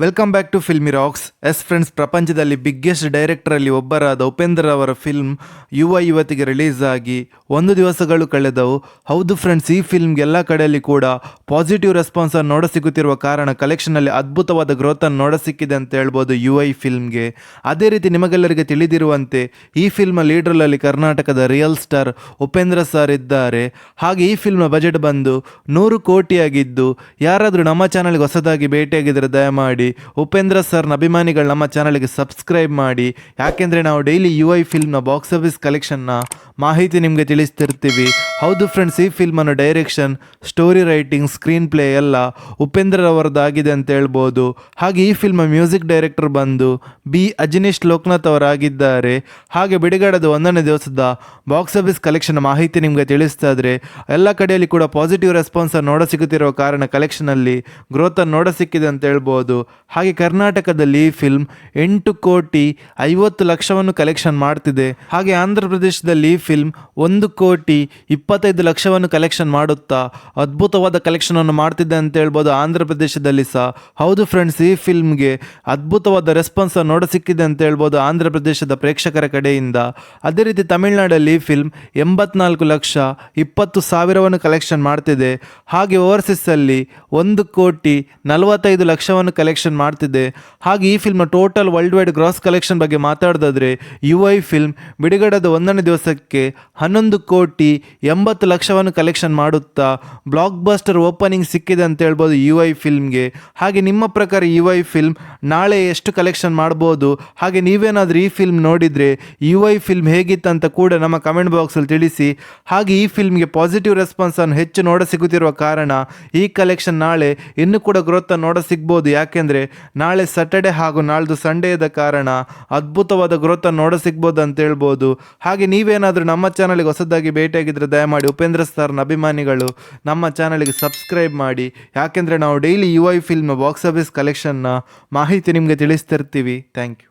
Welcome back to filmy rocks. Friends, ಪ್ರಪಂಚದಲ್ಲಿ biggest ಡೈರೆಕ್ಟರಲ್ಲಿ ಒಬ್ಬರಾದ ಉಪೇಂದ್ರ ಅವರ ಫಿಲ್ಮ್ ಇವತ್ತಿಗೆ ರಿಲೀಸ್ ಆಗಿ 1 ದಿವಸಗಳು ಕಳೆದವು. ಹೌದು ಫ್ರೆಂಡ್ಸ್, ಈ ಫಿಲ್ಮ್ಗೆ ಎಲ್ಲ ಕಡೆಯಲ್ಲಿ ಕೂಡ ಪಾಸಿಟಿವ್ ರೆಸ್ಪಾನ್ಸನ್ನು ನೋಡಸಿಗುತ್ತಿರುವ ಕಾರಣ ಕಲೆಕ್ಷನಲ್ಲಿ ಅದ್ಭುತವಾದ ಗ್ರೋತನ್ನು ನೋಡಸಿಕ್ಕಿದೆ ಅಂತ ಹೇಳ್ಬೋದು ಫಿಲ್ಮ್ಗೆ. ಅದೇ ರೀತಿ ನಿಮಗೆಲ್ಲರಿಗೆ ತಿಳಿದಿರುವಂತೆ ಈ ಫಿಲ್ಮ್ ಲೀಡ್ರಲ್ಲಿ ಕರ್ನಾಟಕದ ರಿಯಲ್ ಸ್ಟಾರ್ ಉಪೇಂದ್ರ ಸರ್ ಇದ್ದಾರೆ. ಹಾಗೆ ಈ ಫಿಲ್ಮ್ನ ಬಜೆಟ್ ಬಂದು 100 ಕೋಟಿಯಾಗಿದ್ದು, ಯಾರಾದರೂ ನಮ್ಮ ಚಾನಲ್ಗೆ ಹೊಸದಾಗಿ ಭೇಟಿಯಾಗಿದ್ದರೆ ದಯಮಾಡಿ ಉಪೇಂದ್ರ ಸರ್ನ ಅಭಿಮಾನಿಗಳು ನಮ್ಮ ಚಾನಲ್ಗೆ ಸಬ್ಸ್ಕ್ರೈಬ್ ಮಾಡಿ. ಯಾಕೆಂದರೆ ನಾವು ಡೈಲಿ ಫಿಲ್ಮ್ನ ಬಾಕ್ಸ್ ಆಫೀಸ್ ಕಲೆಕ್ಷನ್ನ ಮಾಹಿತಿ ನಿಮಗೆ ತಿಳಿಸ್ತಿರ್ತೀವಿ. ಹೌದು ಫ್ರೆಂಡ್ಸ್, ಈ ಫಿಲ್ಮನ್ನು direction, story writing, screenplay ಎಲ್ಲ ಉಪೇಂದ್ರರವರದ್ದಾಗಿದೆ ಅಂತ ಹೇಳ್ಬೋದು. ಹಾಗೆ ಈ ಫಿಲ್ಮ್ ಮ್ಯೂಸಿಕ್ ಡೈರೆಕ್ಟರ್ ಬಂದು ಅಜನೀಶ್ ಲೋಕನಾಥ್ ಅವರಾಗಿದ್ದಾರೆ. ಹಾಗೆ ಬಿಡುಗಡೆದ 1ನೇ ದಿವಸದ ಬಾಕ್ಸ್ ಆಫೀಸ್ ಕಲೆಕ್ಷನ್ ಮಾಹಿತಿ ನಿಮಗೆ ತಿಳಿಸ್ತಾ ಇದ್ರೆ, ಎಲ್ಲ ಕಡೆಯಲ್ಲಿ ಕೂಡ ಪಾಸಿಟಿವ್ ರೆಸ್ಪಾನ್ಸನ್ನು ನೋಡಸಿಗುತ್ತಿರುವ ಕಾರಣ ಕಲೆಕ್ಷನಲ್ಲಿ ಗ್ರೋತನ್ನು ನೋಡಸಿಕ್ಕಿದೆ ಅಂತ ಹೇಳ್ಬೋದು. ಹಾಗೆ ಕರ್ನಾಟಕದಲ್ಲಿ ಈ ಫಿಲ್ಮ್ 8,50,00,000 ಕಲೆಕ್ಷನ್ ಮಾಡ್ತಿದೆ. ಹಾಗೆ ಆಂಧ್ರ ಪ್ರದೇಶದಲ್ಲಿ ಈ ಫಿಲ್ಮ್ 1,25,00,000 ಕಲೆಕ್ಷನ್ ಮಾಡುತ್ತಾ ಅದ್ಭುತವಾದ ಕಲೆಕ್ಷನನ್ನು ಮಾಡ್ತಿದೆ ಅಂತ ಹೇಳ್ಬೋದು ಆಂಧ್ರ ಪ್ರದೇಶದಲ್ಲಿ ಸಹ. ಹೌದು ಫ್ರೆಂಡ್ಸ್, ಈ ಫಿಲ್ಮ್ಗೆ ಅದ್ಭುತವಾದ ರೆಸ್ಪಾನ್ಸ್ ನೋಡಸಿಕ್ಕಿದೆ ಅಂತ ಹೇಳ್ಬೋದು ಆಂಧ್ರ ಪ್ರದೇಶದ ಪ್ರೇಕ್ಷಕರ ಕಡೆಯಿಂದ. ಅದೇ ರೀತಿ ತಮಿಳುನಾಡಲ್ಲಿ ಈ ಫಿಲ್ಮ್ 84,20,000 ಕಲೆಕ್ಷನ್ ಮಾಡ್ತಿದೆ. ಹಾಗೆ ಓವರ್ಸೀಸಲ್ಲಿ 1,45,00,000 ಕಲೆಕ್ಷನ್ ಮಾಡ್ತಿದೆ. ಹಾಗೆ ಈ film total worldwide gross collection ಬಗ್ಗೆ ಮಾತಾಡೋದಾದ್ರೆ ಫಿಲ್ಮ್ ಬಿಡುಗಡೆದ 1ನೇ ದಿವಸಕ್ಕೆ 11,80,00,000 ಕಲೆಕ್ಷನ್ ಮಾಡುತ್ತಾ ಬ್ಲಾಕ್ ಬಸ್ಟರ್ ಓಪನಿಂಗ್ ಸಿಕ್ಕಿದೆ ಅಂತ ಹೇಳ್ಬೋದು ಫಿಲ್ಮ್ಗೆ. ಹಾಗೆ ನಿಮ್ಮ ಪ್ರಕಾರ ಫಿಲ್ಮ್ ನಾಳೆ ಎಷ್ಟು ಕಲೆಕ್ಷನ್ ಮಾಡ್ಬೋದು? ಹಾಗೆ ನೀವೇನಾದರೂ ಈ ಫಿಲ್ಮ್ ನೋಡಿದರೆ ಫಿಲ್ಮ್ ಹೇಗಿತ್ತಂತ ಕೂಡ ನಮ್ಮ ಕಮೆಂಟ್ ಬಾಕ್ಸಲ್ಲಿ ತಿಳಿಸಿ. ಹಾಗೆ ಈ ಫಿಲ್ಮ್ಗೆ ಪಾಸಿಟಿವ್ ರೆಸ್ಪಾನ್ಸನ್ನು ಹೆಚ್ಚು ನೋಡಸಿಗುತ್ತಿರುವ ಕಾರಣ ಈ ಕಲೆಕ್ಷನ್ ನಾಳೆ ಇನ್ನೂ ಕೂಡ ಗ್ರೋತನ್ನು ನೋಡಸಿಗ್ಬೋದು. ಯಾಕೆಂದರೆ ನಾಳೆ ಸ್ಯಾಟರ್ಡೆ ಹಾಗೂ ನಾಳ್ದು ಸಂಡೇ ಇದ್ದ ಕಾರಣ ಅದ್ಭುತವಾದ ಗ್ರೋತನ್ನು ನೋಡಸಿಗ್ಬೋದು ಅಂತ ಹೇಳ್ಬೋದು. ಹಾಗೆ ನೀವೇನಾದರೂ ನಮ್ಮ ಚಾನಲ್ಗೆ ಹೊಸದಾಗಿ ಭೇಟಿಯಾಗಿದ್ದರೆ ದಯಮಾಡಿ ಉಪೇಂದ್ರ ಸರ್ನ ಅಭಿಮಾನಿಗಳು ನಮ್ಮ ಚಾನಲ್ಗೆ ಸಬ್ಸ್ಕ್ರೈಬ್ ಮಾಡಿ. ಯಾಕೆಂದರೆ ನಾವು ಡೈಲಿ ಫಿಲ್ಮ್ನ ಬಾಕ್ಸ್ ಆಫೀಸ್ ಕಲೆಕ್ಷನ್ನ ಮಾಹಿತಿ ನಿಮಗೆ ತಿಳಿಸ್ತಿರ್ತೀವಿ. Thank you.